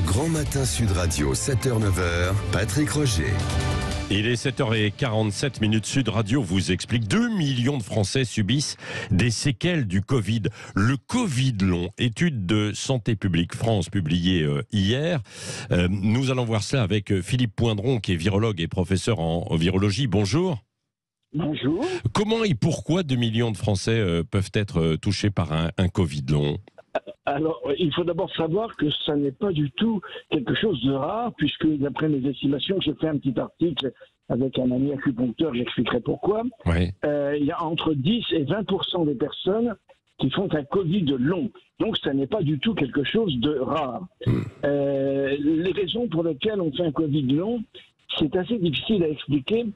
Le Grand Matin Sud Radio, 7h-9h, Patrick Roger. Il est 7h47 Sud Radio vous explique 2 millions de Français subissent des séquelles du Covid. Le Covid long, étude de Santé publique France publiée hier. Nous allons voir cela avec Philippe Poindron qui est virologue et professeur en virologie. Bonjour. Bonjour. Comment et pourquoi 2 millions de Français peuvent être touchés par un Covid long ? Alors, il faut d'abord savoir que ça n'est pas du tout quelque chose de rare, puisque d'après mes estimations, j'ai fait un petit article avec un ami acupuncteur, j'expliquerai pourquoi. Oui. Il y a entre 10 et 20% des personnes qui font un Covid long. Donc, ça n'est pas du tout quelque chose de rare. Les raisons pour lesquelles on fait un Covid long, c'est assez difficile à expliquer.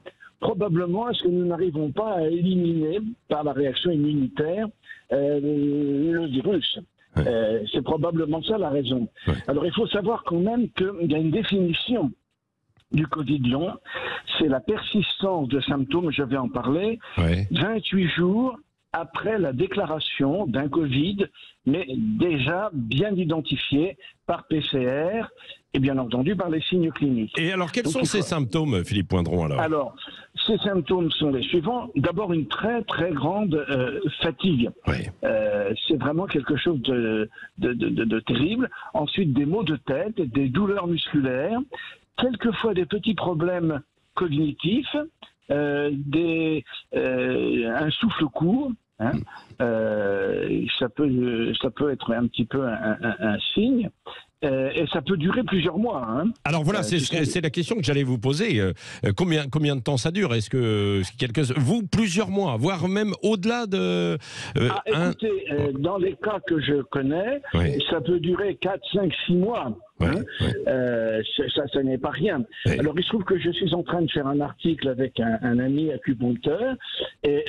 Probablement, est-ce que nous n'arrivons pas à éliminer, par la réaction immunitaire, le virus ? C'est probablement ça la raison. Ouais. Alors il faut savoir quand même qu'il y a une définition du Covid long, c'est la persistance de symptômes, je vais en parler, 28 jours après la déclaration d'un Covid, mais déjà bien identifié par PCR et bien entendu par les signes cliniques. Et alors quels sont ces symptômes, Philippe Poindron Alors, ces symptômes sont les suivants. D'abord, une très très grande fatigue. C'est vraiment quelque chose de terrible. Ensuite, des maux de tête, des douleurs musculaires, quelquefois des petits problèmes cognitifs, un souffle court. Ça peut être un petit peu un signe. Et ça peut durer plusieurs mois. Alors voilà, c'est la question que j'allais vous poser. Combien de temps ça dure ? Est-ce que vous, plusieurs mois, voire même au-delà de... Écoutez, dans les cas que je connais, ça peut durer 4, 5, 6 mois. Ça n'est pas rien. Alors il se trouve que je suis en train de faire un article avec un ami acupuncteur et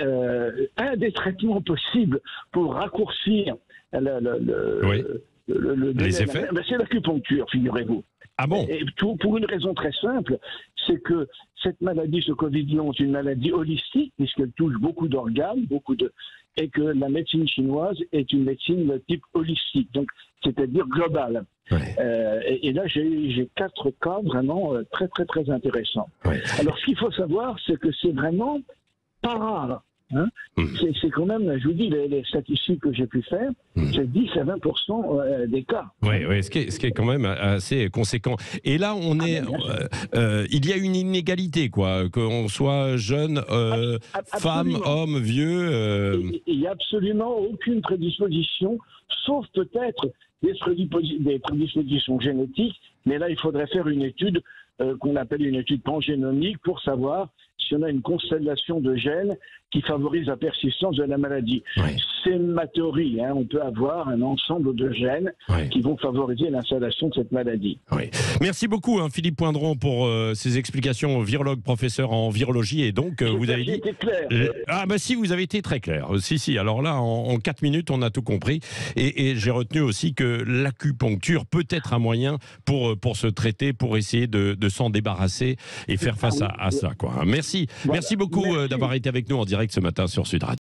un des traitements possibles pour raccourcir les effets, c'est l'acupuncture, figurez-vous. Ah bon ? Et pour une raison très simple, c'est que cette maladie, ce Covid long, est une maladie holistique, puisqu'elle touche beaucoup d'organes, et que la médecine chinoise est une médecine de type holistique, donc c'est-à-dire globale. Et là, j'ai 4 cas vraiment très, très, très intéressants. Alors, ce qu'il faut savoir, c'est que c'est vraiment pas rare. C'est quand même, je vous dis, les statistiques que j'ai pu faire, c'est 10 à 20% des cas. Ce qui est quand même assez conséquent. Et là, il y a une inégalité, quoi, qu'on soit jeune, femme, homme, vieux. Il n'y a absolument aucune prédisposition, sauf peut-être des prédispositions génétiques, mais là, il faudrait faire une étude qu'on appelle une étude pangénomique pour savoir si on a une constellation de gènes qui favorise la persistance de la maladie. C'est ma théorie. On peut avoir un ensemble de gènes qui vont favoriser l'installation de cette maladie. Merci beaucoup, Philippe Poindron, pour ces explications. Virologue, professeur en virologie. Et donc, vous avez dit... été clair. Si, vous avez été très clair. Si. Alors là, en 4 minutes, on a tout compris. Et j'ai retenu aussi que l'acupuncture peut être un moyen pour se traiter, pour essayer de s'en débarrasser et faire face à ça, quoi. Merci beaucoup d'avoir été avec nous en direct ce matin sur Sud Radio.